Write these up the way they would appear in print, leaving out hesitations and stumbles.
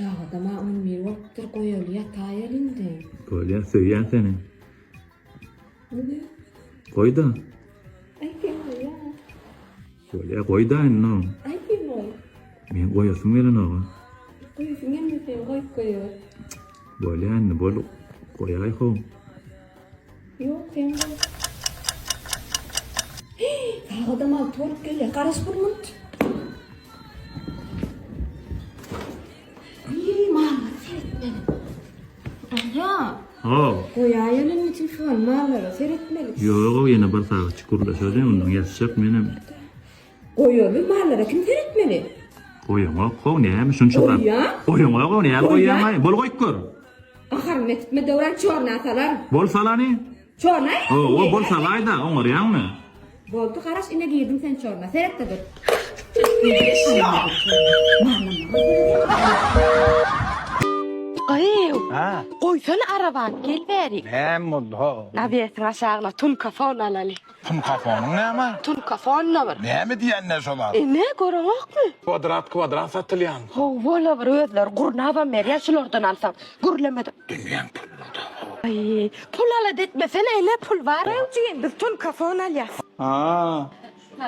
Adama 11 vakittir koyalı yatağa indi. Böyle söyleyen seni. Ne? Koy da. Ay kim o ya? Böyle koy da no. Ay kim o? Men koyasın verin o. Koyuyorsun hem sen koyuyor. Böyle anne böyle koyalay ko. Yok sen koy. Adama torp geliyor. Karas vurmuş. İyi mağla seyretmeli. Ya. Koyayının telefon mağlara seyretmeli. Yok yine bir saat çukurlaşacağım ondan yaşayacak benim. Koyuyor bir mağlara kim seyretmeli? Koyama ko ne mi şun çıkar. Koyama ko ne koyama bol koy kor. Ahar metme devran çorna salar. Bol salani. Çorna? O bol salay da on aryan mı? Boldu karaş ine girdin sen çorna. Seyret de dur. Ay, Ha, koysana araban, gel beri. hem oldu. Nabiyetin aşağına tun kafon alalı. Tüm kafanın ne ama? Tun kafon ne var? Ne mi diyen ne solar? Ne görmek mi? Kvadrat satılyan. Valla var ödler, gurnava meryaşlardan alsam. Gürlemedim. Dünyan pullu da. Ay, pul ala detmesene, ne pul var? Evciğin, biz tun kafon alyas. Ha.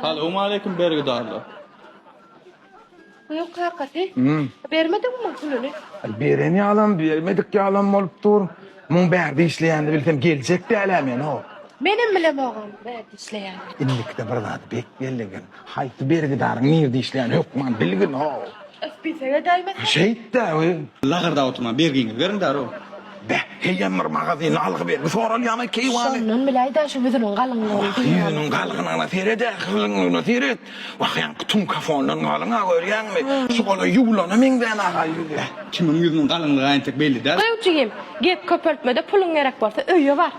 Selamun aleyküm bergüdarlı. Yok arkası. Vermedin mi pulunu? Bereni alan, vermedik ya alan olup dur. Mun berdi işleyendi bilsem gelecek de alamen o. Benim bile oğlum, ben işleyen. İnlikte bir zat bek belligin. Hayti bergidarın nirdi işleyen yok man bilgin o. Espiseye daymet. Şeyt de o. Lağırda oturma bergini verin daro. Be, heyyem bir magazin alık bergi soral yana keyvanı. Sonun bilayda şu yüzünün kalınlığı. Yüzünün kalığına seyret, kılığına seyret. Vakyan tüm kafonun kalığına görüyen mi? Şola yuğlana minden ağa yüzü. Kimin yüzünün kalınlığı aynı tek belli der. Evciğim, gep köpöltmede pulun gerek varsa öyle var.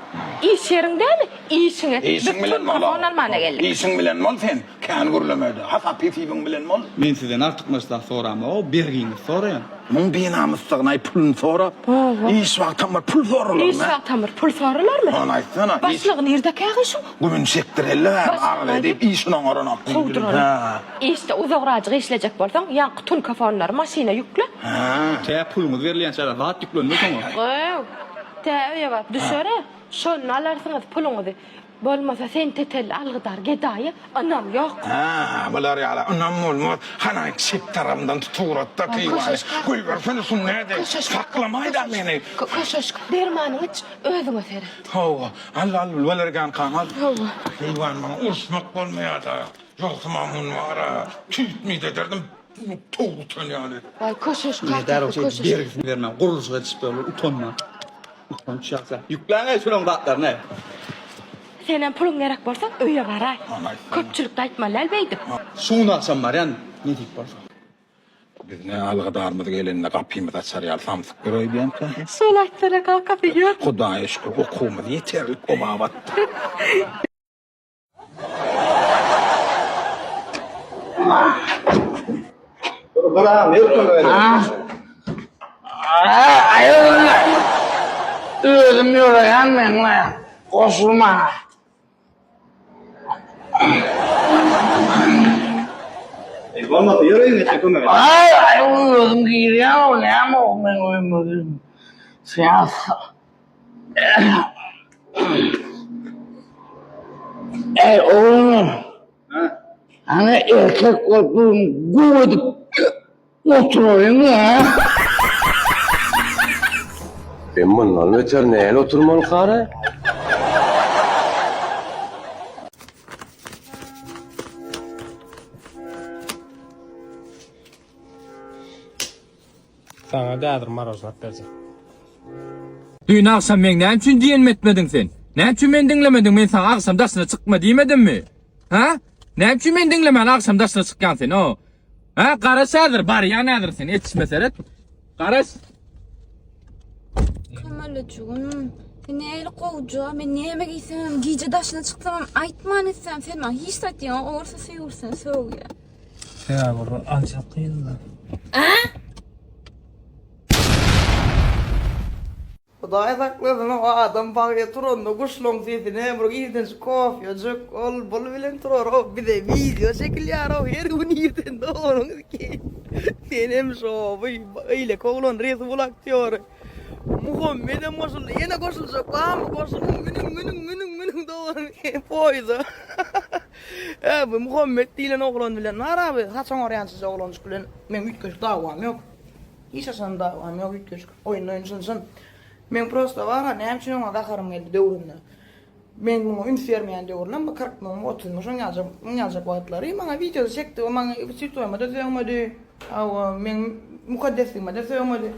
İş yerin değil mi? İşine. İyisin bilen mal. Kafon almana geldik. İyisin bilen mal sen. Kan gürlemedi. Hasa pisibin bilen mal. Men sizden artık mesela sorama o bergini sorayan. Mun binamızsığına pulun sonra. İş vaktamır pul sorulur İş mu? tamır, pul sorulur mu? Ona aytsana. Başlığı nerede kâğı şu? Gümün sektirelle ağır edip işine orana Kovdur onu. İşte uzağıracığı işleyecek bolsan, yankı tun kafonları maşine yükle. Te pulumuz verilen şeyler rahat yüklönmüş ama. Öyle var, dışarı. Şunu alarsınız pulunuzu. Bolmasa sen tetel algıdar gedayı, anam yok. Bunlar ya anam olmaz. Hana sektiramdan tuturat da kıyvanı. Koy versene sun nerede? Saklamayı da beni. Koşuş, dermanı hiç özüme seyret. Hava. Allah velergen kanal. Hava. Kıyvan bana uçmak olmaya da. Yoksa mamun var ha. Tüytmeyi de derdim. Tuğutan yani. Ay koşuş, Ne der o şey koşuş. bergisini vermem. Kuruluşu yetişip böyle utanma. Utan şahsa. Yüklen şunun rahatlar ne? Senin pulun gerek bolsa öyle var ay. Köpçülükte aytmalar elbeydim. Şunu akşam var yani. Ne deyip varsa. Biz ne algıdarmızı gelinle kapıyımız açar ya samsık bir oy diyem ki. Sol aytlara kalkıp yiyor. Kudaya şükür okumuz yeterli o babat. Özüm yorayan benimle koşulma. Olmadı yürüyün geçecek o Mehmet. Ay özüm giyiriyen o ne ama o ben uyumadım. Siyasa. Oğlum. Hani erkek korktuğum kuvvedik oturuyorum ya. Ben bundan öter neyle oturmalı kare? Sana değerdir marozlat dersin. Dün akşam men ne için diyenmetmedin sen? Ne için men dinlemedin? Men sana akşam dersine çıkma diyemedim mi? Ha? Ne için men dinlemen akşam dersine çıkan sen o? Ha? Karaşadır bari ya nedir sen? Yetişmeseret. Karaş. Kamalacığım, seni el kovucu, ben ne yemek istemem, giyce daşına çıksam, aytman etsem, sen bana hiç satıyorsun, olursa seviyorsan soğuk ya. Ya burada ancak kıyıldı. Kudaya sakladın o adam bakıya turunda kuşluğun sesini hem buraya gidin şu kofyacık ol bol bilen turur o bir de video çekiliyor o her gün gidin de onun ki. Benim şu öyle koğlan rezi bulak diyor. Muhammed'e koşuldu. Yine koşulacak. Bağımı koşuldu. Günün doğru. Poydu. Bu Muhammed dilen oğlan bilen. Narabi. Haçan oryansız oğlan bilen. Men ütköşk davam yok. Hiç asan davam yok ütköşk. Oyuncunsın. Men prosta var ha. Ne için ona dakarım geldi dövründe. Men bunu ün vermeyen dövründe. Bu 40 mı 30 mı. Şun yazacak vaatları. Bana video çekti. Bana sütüyema da söylemedi. Men mukaddesliğime de söylemedi.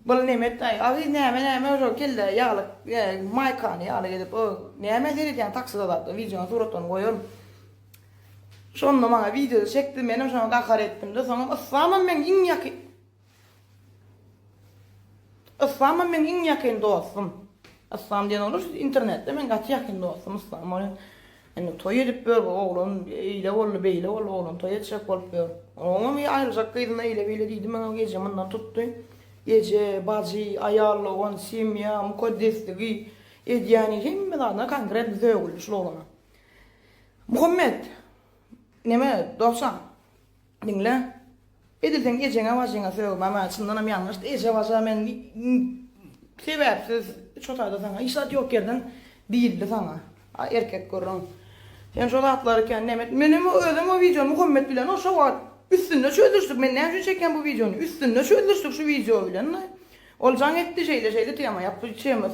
Bal nemet ay abi neme o kelde yağlı maykan yağlı gidip o neme derken taksida da videonun suratını koyuyorum. Sonra bana video çektim benim sonra dakar ettim de sonra aslanım ben in yakın dostum. Aslan diyen olur internette ben kaç yakın dostum aslan var. Yani toy edip böyle oğlum ile oldu beyle oldu oğlum toy edecek olup böyle. Oğlum ayrılacak kıydığında ile beyle değildim ben o gece ondan tuttu. Gece, bacı, ayarlı, simya, mukaddesliği, yani hem de konkret bir şey olmuş olana. Muhammed, neme, dostum, dinle. Edilden gecene vazgeçene söyleme ama açısından yanlış. Ece vazgeçene ben sebepsiz çotayda sana, işat yok yerden değildi sana. Erkek görün. Sen şu atlarken neme, benim o videonu Muhammed bilen o şu var. Üstünde çöldürsük, ben ne için çeken bu videonu? Üstünde çöldürsük şu video bilen. Olcan etti şeyle tema yaptı şeyme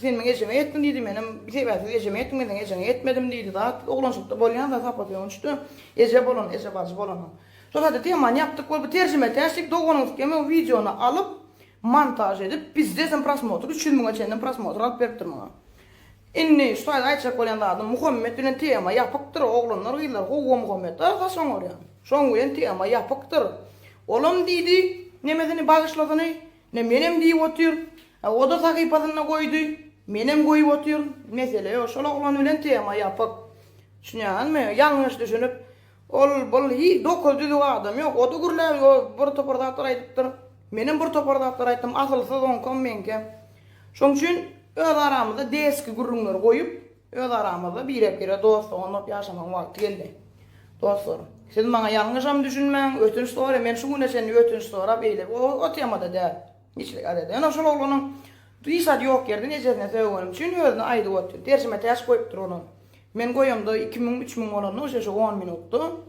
senin geçeme ettin dedim benim bir şey verdi geçeme ettim ben geçeme etmedim dedi daha oğlan çıktı bolyan da kapatıyor işte ece bolon ece bazı bolon. Sonra da tema yaptık bu tercüme testik doğunuz ki o videonu alıp montaj edip bizde sen prasmotor 3000 geçenden prasmotor alıp verdim ona. İnne şu ayçak bolyan da adam Muhammed bilen tema yapıktır oğlanlar yıllar o Muhammed da son oraya. Son gün tema yapıktır. Oğlum dedi nemedeni bağışladığını ne benim deyip oturuyor. O da sakıpadına koydu. Benim koyup oturuyor. Mesele o. Şola olan ölen tema yapıp. Şunyan mı? Yanlış düşünüp. Ol hi dokuz düdü adam yok. O da gürler o bir toparda atlayıptır. Benim bir toparda atlayıptım. Asılsız on kom menke. Şun için öz aramızda deski gürünleri koyup öz aramızda bir kere dost olup yaşaman vakti geldi. Dostlar. Siz bana yanlışam düşünmen. Ötünç sonra men şu güne seni ötünç sonra böyle. O temada değil. Hiçlik adede. Yani şol oğlunun duysa yok yerden ecesine söylüyorum. Çünkü özüne aydı otur. Dersime ters koyuptur onu. Men koyumda 2000-3000 olanı o şey 10 minuttu.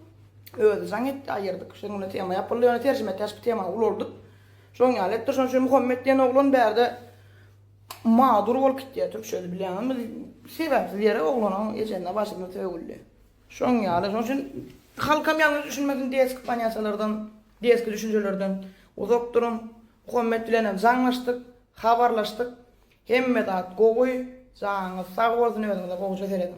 Özü zanget ayırdık. Şimdi tema yapıldı. Yani tersime ters bir tema olurduk. Son alettir. Son şu Muhammed diyen oğlun berde mağdur ol gitti. Türkçe'de bilen ama sebepsiz yere oğlunun ecesine başında söylüyor. Son alet. Son için halkam yanlış düşünmesin deski panyasalardan, deski düşüncelerden uzak durun. Muhammed bilen zanlaştık, haberlaştık. Hemme de goy, zanı sağ olsun öyle de goyca seredim.